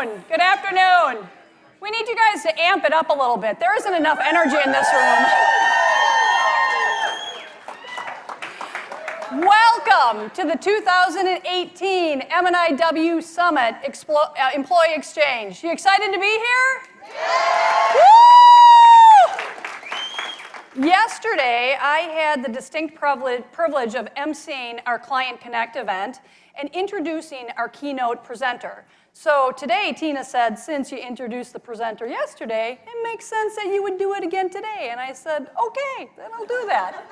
afternoon. Good afternoon. We need you guys to amp it up a little bit. There isn't enough energy in this room. Welcome to the 2018 M&IW Summit Employee Exchange. You excited to be here? Yeah. Woo! Yesterday, I had the distinct privilege of emceeing our Client Connect event and introducing our keynote presenter. So today, Tina said, since you introduced the presenter yesterday, it makes sense that you would do it again today. And I said, okay, then I'll do that.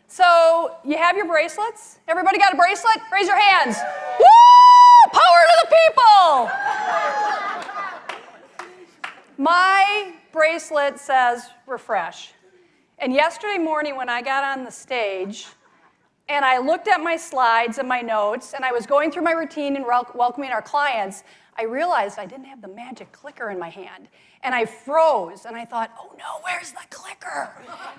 So you have your bracelets? Everybody got a bracelet? Raise your hands. Woo! Power to the people! My bracelet says refresh. And yesterday morning when I got on the stage and I looked at my slides and my notes and I was going through my routine and welcoming our clients, I realized I didn't have the magic clicker in my hand. And I froze and I thought, oh no, where's the clicker?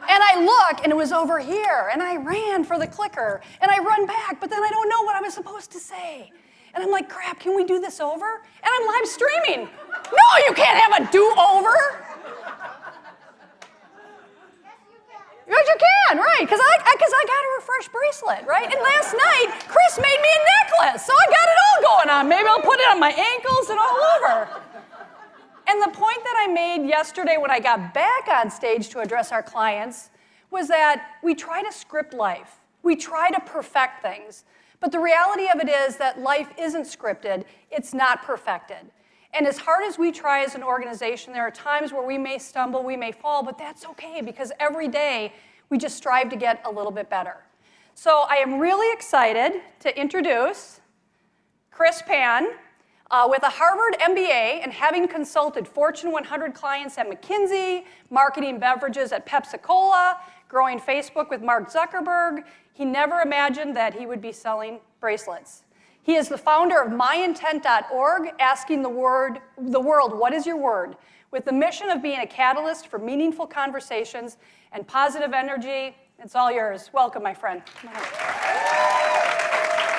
And I look and it was over here and I ran for the clicker and I run back, but then I don't know what I was supposed to say. And I'm like, crap, can we do this over? And I'm live streaming. No, you can't have a do-over. Yes, you can, right, because I got a refresh bracelet, right? And last night, Chris made me a necklace, so I got it all going on. Maybe I'll put it on my ankles and all over. And the point that I made yesterday when I got back on stage to address our clients was that we try to script life. We try to perfect things. But the reality of it is that life isn't scripted. It's not perfected. And as hard as we try as an organization, there are times where we may stumble, we may fall, but that's okay because every day we just strive to get a little bit better. So I am really excited to introduce Chris Pan. With a Harvard MBA and having consulted Fortune 100 clients at McKinsey, marketing beverages at Pepsi-Cola, growing Facebook with Mark Zuckerberg, he never imagined that he would be selling bracelets. He is the founder of myintent.org, asking the world, what is your word? With the mission of being a catalyst for meaningful conversations and positive energy. It's all yours. Welcome, my friend. Come on.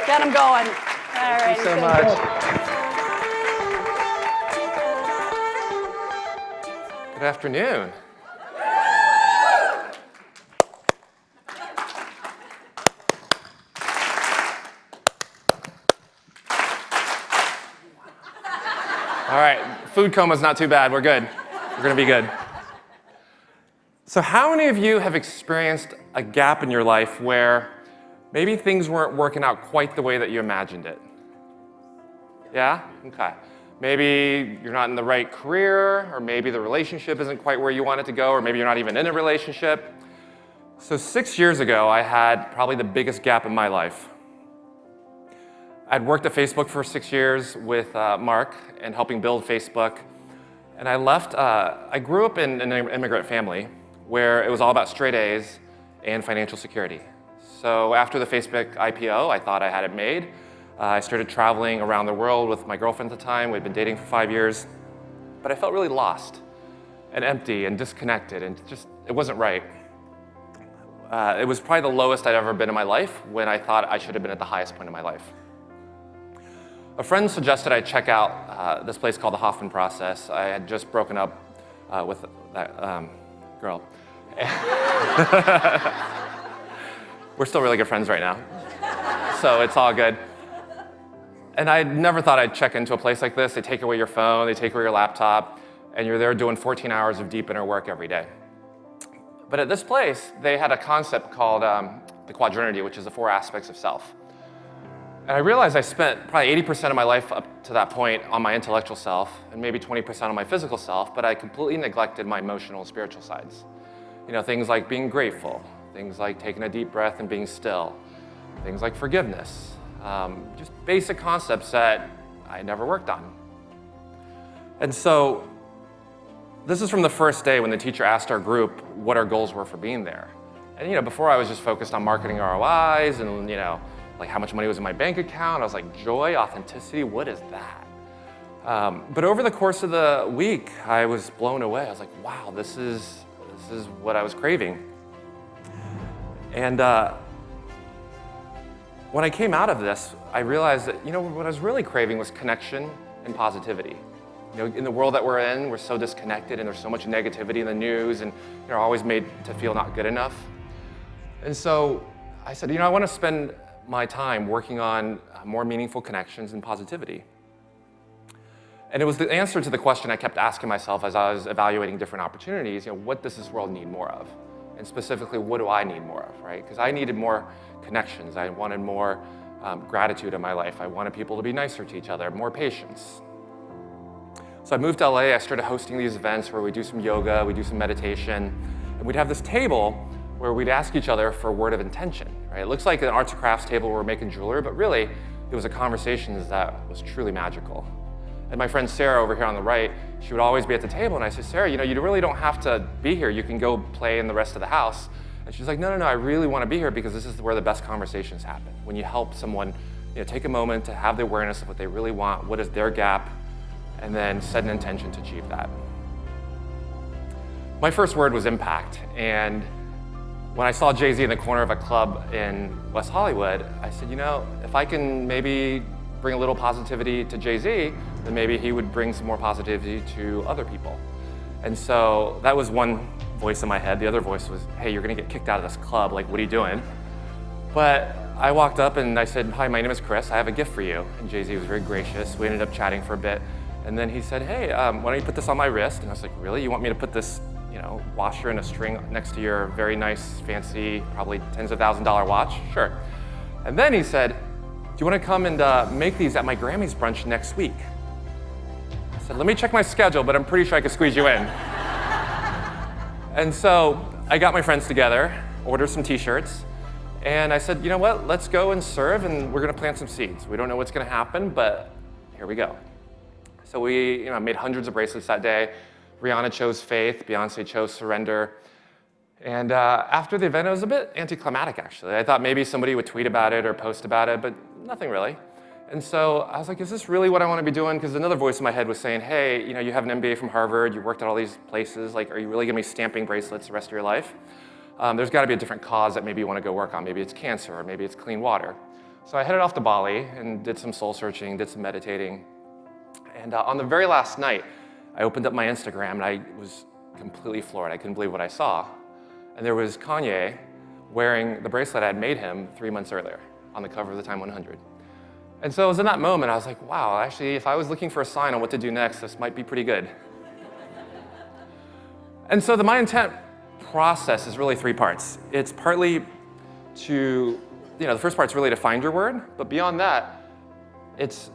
Get him going. All right. Thank you so much. Good afternoon. All right, food coma's not too bad. We're good. We're going to be good. So how many of you have experienced a gap in your life where maybe things weren't working out quite the way that you imagined it? Yeah? Okay. Maybe you're not in the right career, or maybe the relationship isn't quite where you want it to go, or maybe you're not even in a relationship. So 6 years ago, I had probably the biggest gap in my life. I'd worked at Facebook for 6 years with Mark and helping build Facebook. And I left, I grew up in an immigrant family where it was all about straight A's and financial security. So after the Facebook IPO, I thought I had it made. I started traveling around the world with my girlfriend at the time. We'd been dating for 5 years. But I felt really lost and empty and disconnected and just, it wasn't right. It was probably the lowest I'd ever been in my life when I thought I should have been at the highest point in my life. A friend suggested I check out this place called the Hoffman Process. I had just broken up with that girl. We're still really good friends right now, so it's all good. And I never thought I'd check into a place like this. They take away your phone, they take away your laptop, and you're there doing 14 hours of deep inner work every day. But at this place, they had a concept called the quadrinity, which is the 4 aspects of self. And I realized I spent probably 80% of my life up to that point on my intellectual self, and maybe 20% on my physical self, but I completely neglected my emotional and spiritual sides. You know, things like being grateful, things like taking a deep breath and being still, things like forgiveness, just basic concepts that I never worked on. And so this is from the first day when the teacher asked our group what our goals were for being there. And before I was just focused on marketing ROIs and like how much money was in my bank account. I was like, joy, authenticity, what is that? But over the course of the week, I was blown away. I was like, wow, this is what I was craving. And when I came out of this, I realized that what I was really craving was connection and positivity. In the world that we're in, we're so disconnected and there's so much negativity in the news and you're always made to feel not good enough. And so I said, I want to spend my time working on more meaningful connections and positivity. And it was the answer to the question I kept asking myself as I was evaluating different opportunities, what does this world need more of? And specifically, what do I need more of, right? Because I needed more connections. I wanted more gratitude in my life. I wanted people to be nicer to each other, more patience. So I moved to LA, I started hosting these events where we do some yoga, we do some meditation, and we'd have this table where we'd ask each other for a word of intention, right? It looks like an arts and crafts table where we're making jewelry, but really, it was a conversation that was truly magical. And my friend Sarah over here on the right, she would always be at the table, and I said, Sarah, you really don't have to be here. You can go play in the rest of the house. And she's like, no, I really want to be here because this is where the best conversations happen. When you help someone, take a moment to have the awareness of what they really want, what is their gap, and then set an intention to achieve that. My first word was impact, and when I saw Jay-Z in the corner of a club in West Hollywood, I said, if I can maybe bring a little positivity to Jay-Z, then maybe he would bring some more positivity to other people. And so that was one voice in my head. The other voice was, hey, you're gonna get kicked out of this club, like, what are you doing? But I walked up and I said, hi, my name is Chris, I have a gift for you. And Jay-Z was very gracious. We ended up chatting for a bit. And then he said, hey, why don't you put this on my wrist? And I was like, really? You want me to put this washer and a string next to your very nice, fancy, probably tens of $1,000s watch? Sure. And then he said, do you want to come and make these at my Grammys brunch next week? I said, let me check my schedule, but I'm pretty sure I could squeeze you in. And so I got my friends together, ordered some t-shirts, and I said, you know what, let's go and serve, and we're going to plant some seeds. We don't know what's going to happen, but here we go. So we made hundreds of bracelets that day. Rihanna chose Faith, Beyonce chose Surrender. And after the event, it was a bit anticlimactic, actually. I thought maybe somebody would tweet about it or post about it, but nothing really. And so I was like, is this really what I want to be doing? Because another voice in my head was saying, hey, you have an MBA from Harvard, you worked at all these places, like, are you really going to be stamping bracelets the rest of your life? There's got to be a different cause that maybe you want to go work on. Maybe it's cancer, or maybe it's clean water. So I headed off to Bali and did some soul searching, did some meditating. And on the very last night, I opened up my Instagram and I was completely floored. I couldn't believe what I saw. And there was Kanye wearing the bracelet I had made him 3 months earlier on the cover of the Time 100. And so it was in that moment, I was like, wow, actually, if I was looking for a sign on what to do next, this might be pretty good. And so the My Intent process is really 3 parts. It's partly to, the first part's really to find your word, but beyond that, it's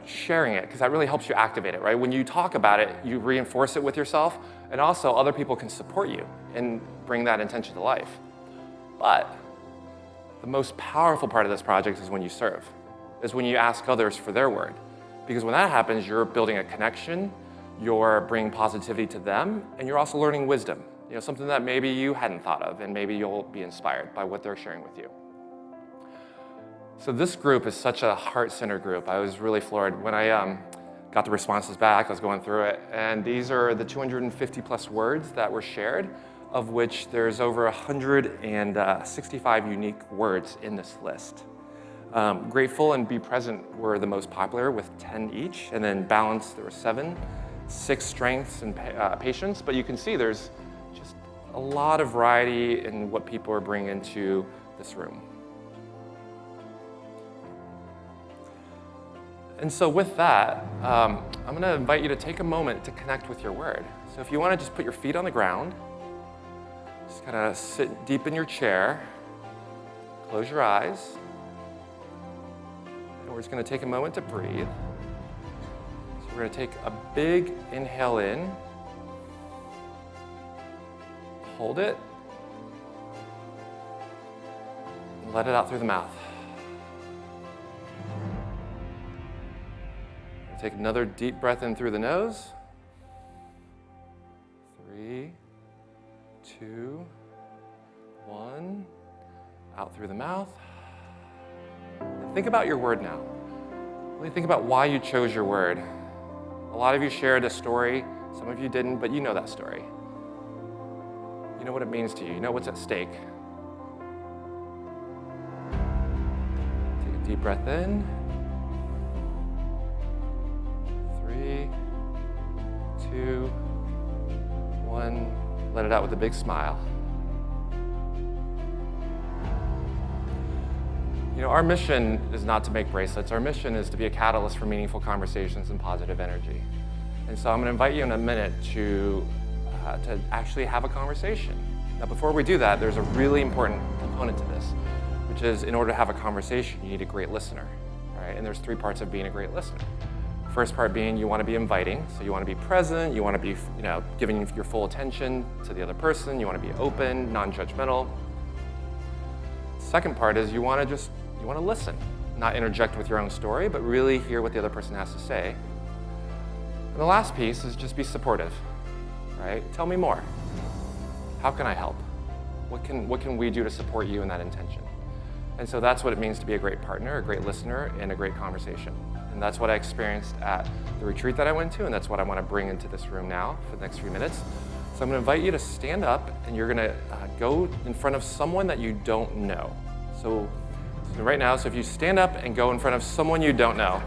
sharing it, because that really helps you activate it, right? When you talk about it, you reinforce it with yourself, and also other people can support you and bring that intention to life. But the most powerful part of this project is when you serve, is when you ask others for their word. Because when that happens, you're building a connection, you're bringing positivity to them, and you're also learning wisdom, something that maybe you hadn't thought of, and maybe you'll be inspired by what they're sharing with you. So this group is such a heart-centered group. I was really floored. When I got the responses back, I was going through it, and these are the 250 plus words that were shared, of which there's over 165 unique words in this list. Grateful and be present were the most popular with 10 each, and then balance, there were 7, 6 strengths and patience, but you can see there's just a lot of variety in what people are bringing into this room. And so with that, I'm going to invite you to take a moment to connect with your word. So if you want to just put your feet on the ground, just kind of sit deep in your chair, close your eyes, and we're just going to take a moment to breathe. So we're going to take a big inhale in, hold it, and let it out through the mouth. Take another deep breath in through the nose. 3, 2, 1. Out through the mouth. And think about your word now. Really think about why you chose your word. A lot of you shared a story, some of you didn't, but you know that story. You know what it means to you. You know what's at stake. Take a deep breath in. Let it out with a big smile. You know, our mission is not to make bracelets. Our mission is to be a catalyst for meaningful conversations and positive energy. And so I'm going to invite you in a minute to actually have a conversation. Now, before we do that, there's a really important component to this, which is in order to have a conversation, you need a great listener, right? And there's 3 parts of being a great listener. First part being you want to be inviting, so you want to be present, you want to be, giving your full attention to the other person, you want to be open, non-judgmental. Second part is you want to listen, not interject with your own story, but really hear what the other person has to say. And the last piece is just be supportive, right? Tell me more. How can I help? What can we do to support you in that intention? And so that's what it means to be a great partner, a great listener, and a great conversation. And that's what I experienced at the retreat that I went to, and that's what I want to bring into this room now for the next few minutes. So I'm going to invite you to stand up, and you're going to go in front of someone that you don't know. So right now, so if you stand up and go in front of someone you don't know.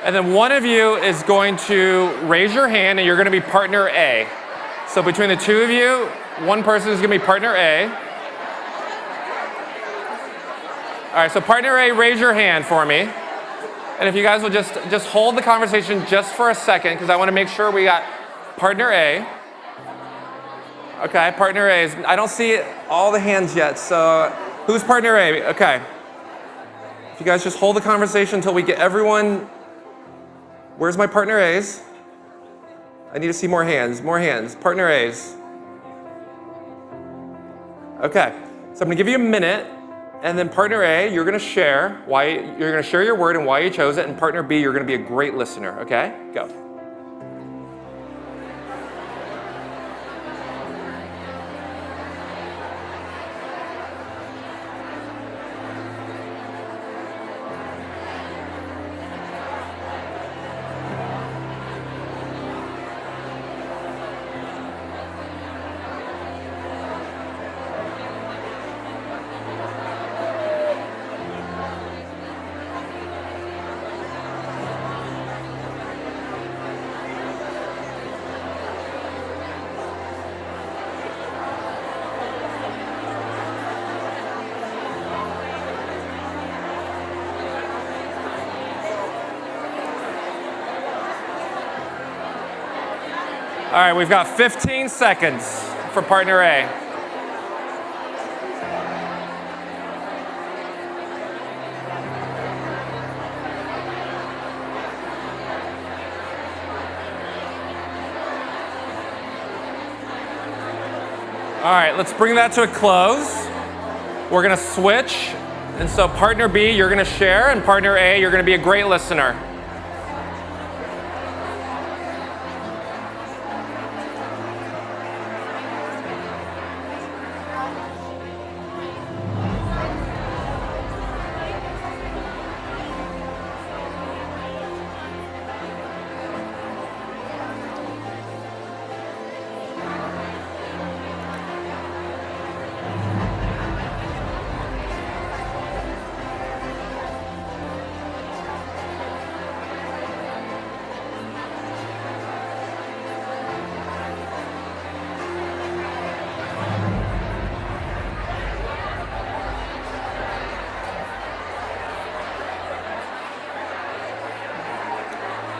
And then one of you is going to raise your hand, and you're going to be partner A. So between the 2 of you, one person is going to be partner A. All right, so partner A, raise your hand for me. And if you guys will just hold the conversation just for a second, because I want to make sure we got partner A. Okay, partner A. I don't see all the hands yet, so who's partner A? Okay. If you guys just hold the conversation until we get everyone. Where's my partner A's? I need to see more hands, partner A's. Okay, so I'm gonna give you a minute, and then partner A, you're gonna share your word and why you chose it, and partner B, you're gonna be a great listener, okay? Go. All right, we've got 15 seconds for partner A. All right, let's bring that to a close. We're gonna switch. And so partner B, you're gonna share, and partner A, you're gonna be a great listener.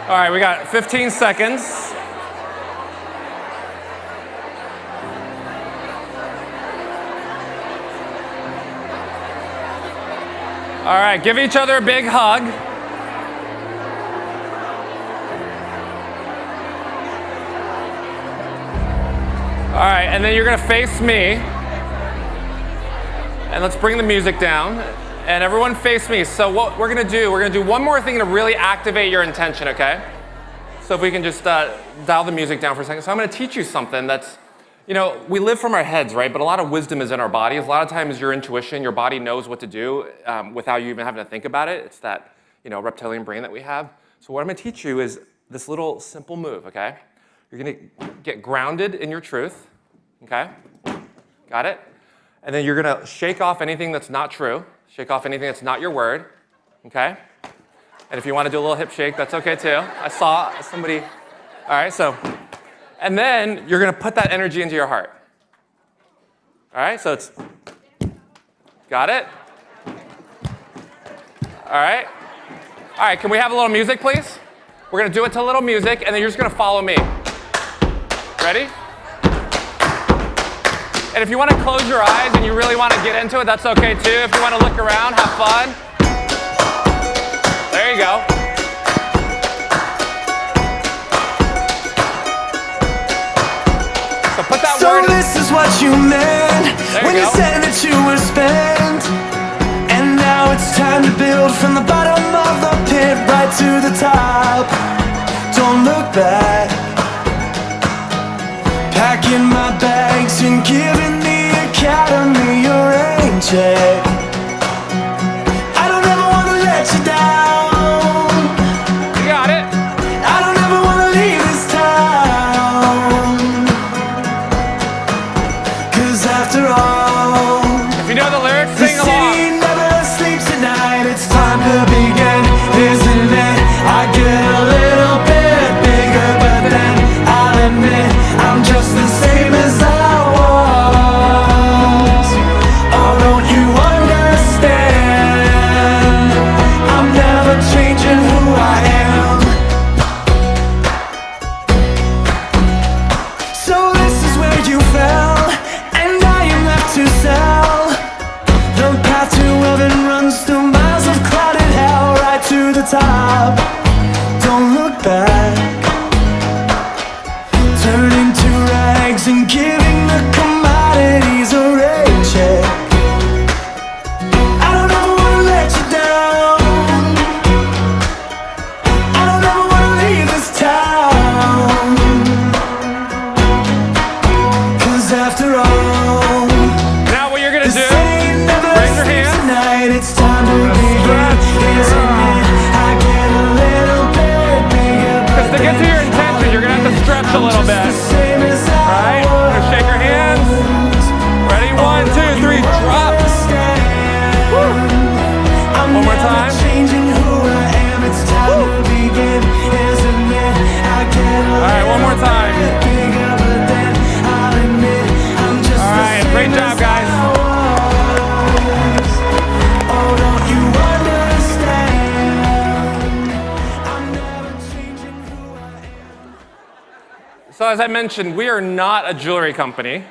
All right, we got 15 seconds. All right, give each other a big hug. All right, and then you're gonna face me. And let's bring the music down. And everyone face me. So what we're gonna do one more thing to really activate your intention, okay? So if we can just dial the music down for a second. So I'm gonna teach you something that's, we live from our heads, right? But a lot of wisdom is in our bodies. A lot of times your intuition, your body knows what to do without you even having to think about it. It's that, reptilian brain that we have. So what I'm gonna teach you is this little simple move, okay? You're gonna get grounded in your truth, okay? Got it? And then you're going to shake off anything that's not true. Shake off anything that's not your word. Okay? And if you want to do a little hip shake, that's okay too. I saw somebody. All right, so. And then you're going to put that energy into your heart. All right, so it's. Got it? All right. All right, can we have a little music, please? We're going to do it to a little music, and then you're just going to follow me. Ready? And if you want to close your eyes and you really want to get into it, that's okay too. If you want to look around, have fun. There you go. So put that word in. So this is what you meant when you said that you were spent. And now it's time to build from the bottom of the pit right to the top. Don't look back. Packing my bags and giving the academy a rain check. I don't ever want to let you down. You got it. I don't ever want to leave this town. 'Cause after all, If you know the lyrics, the sing along. city never sleeps at night. It's time to begin, isn't it? I get a little bit bigger, but then I'll admit I'm just the same as I was. Oh, don't you understand? I'm never changing who I am. So this is where you fell, and I am left to sell. The path to heaven runs through miles of clouded hell, right to the top. Don't look back. Turning to rags and giving the commodities a rate check. I don't ever want to let you down. I don't ever want to leave this town. 'Cause after all, Now what you're going to the do, city never raise your sleeps hands. at night. It's time to begin, stretch. isn't it? I get a little bit bigger, but To get to your intention, you're going to have to stretch a little bit. All right, gonna shake your hands. Ready? 1, 2, 3, drop. One more time. All right, one more time. All right, great job, guys. So as I mentioned, we are not a jewelry company.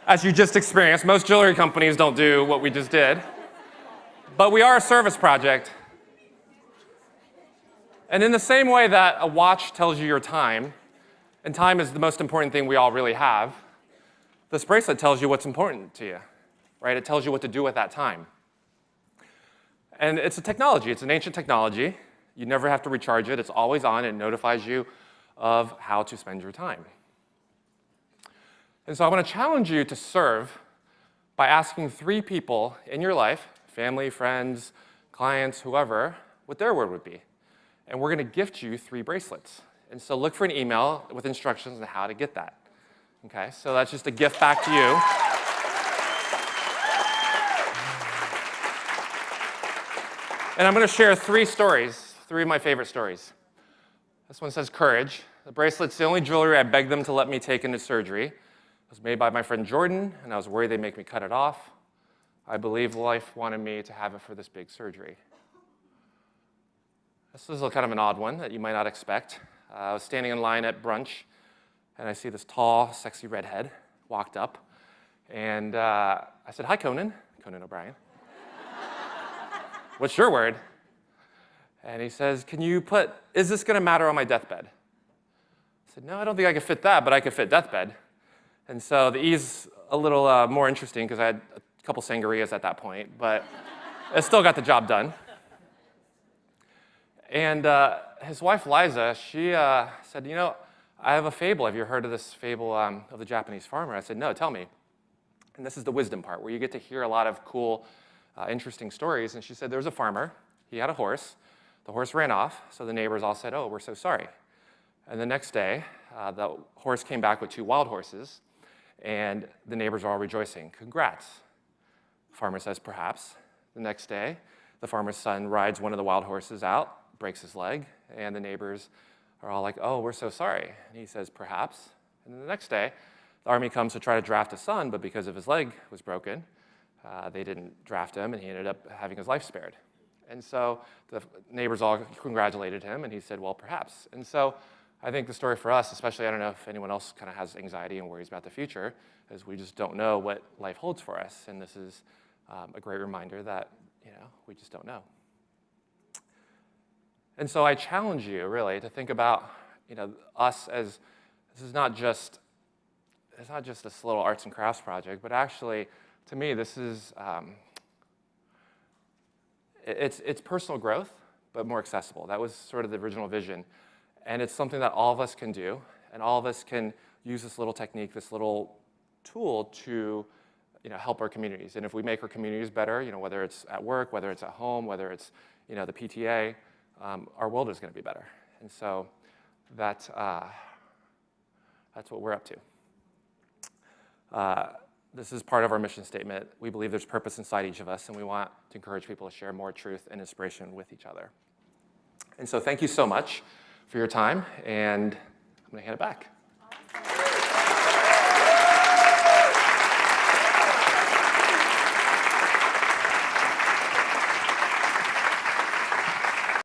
As you just experienced, most jewelry companies don't do what we just did. But we are a service project. And in the same way that a watch tells you your time, and time is the most important thing we all really have, this bracelet tells you what's important to you, right? It tells you what to do with that time. And it's a technology. It's an ancient technology. You never have to recharge it. It's always on. It notifies you of how to spend your time. And so I want to challenge you to serve by asking 3 people in your life, family, friends, clients, whoever, what their word would be. And we're going to gift you 3 bracelets. And so look for an email with instructions on how to get that. Okay, so that's just a gift back to you. And I'm going to share 3 stories, 3 of my favorite stories. This one says courage. The bracelet's the only jewelry I begged them to let me take into surgery. It was made by my friend Jordan, and I was worried they'd make me cut it off. I believe life wanted me to have it for this big surgery. This is kind of an odd one that you might not expect. I was standing in line at brunch, and I see this tall, sexy redhead walked up. And I said, "Hi, Conan O'Brien. What's your word?" And he says, is this going to matter on my deathbed? I said, "No, I don't think I could fit that, but I could fit deathbed." And so the E's a little more interesting because I had a couple sangrias at that point, but it still got the job done. And his wife, Liza, she said, "You know, I have a fable. Have you heard of this fable of the Japanese farmer?" I said, "No, tell me." And this is the wisdom part, where you get to hear a lot of cool, interesting stories. And she said, there was a farmer. He had a horse. The horse ran off, so the neighbors all said, "Oh, we're so sorry." And the next day, the horse came back with 2 wild horses. and the neighbors are all rejoicing. Congrats. The farmer says, perhaps. The next day, the farmer's son rides one of the wild horses out, breaks his leg, and the neighbors are all like, oh, we're so sorry. And he says, perhaps. And then the next day, the army comes to try to draft his son, but because of his leg was broken, they didn't draft him, and he ended up having his life spared. And so the neighbors all congratulated him, and he said, well, perhaps. And so I think the story for us, especially, I don't know if anyone else kind of has anxiety and worries about the future, is we just don't know what life holds for us. And this is a great reminder that, we just don't know. And so I challenge you, really, to think about, us as, this is not just, it's not just this little arts and crafts project, but actually, to me, this is, it's personal growth, but more accessible. That was sort of the original vision. And it's something that all of us can do, and all of us can use this little technique, this little tool to help our communities. And if we make our communities better, whether it's at work, whether it's at home, whether it's the PTA, our world is going to be better. And so that's what we're up to. This is part of our mission statement. We believe there's purpose inside each of us, and we want to encourage people to share more truth and inspiration with each other. And so thank you so much for your time, and I'm going to hand it back.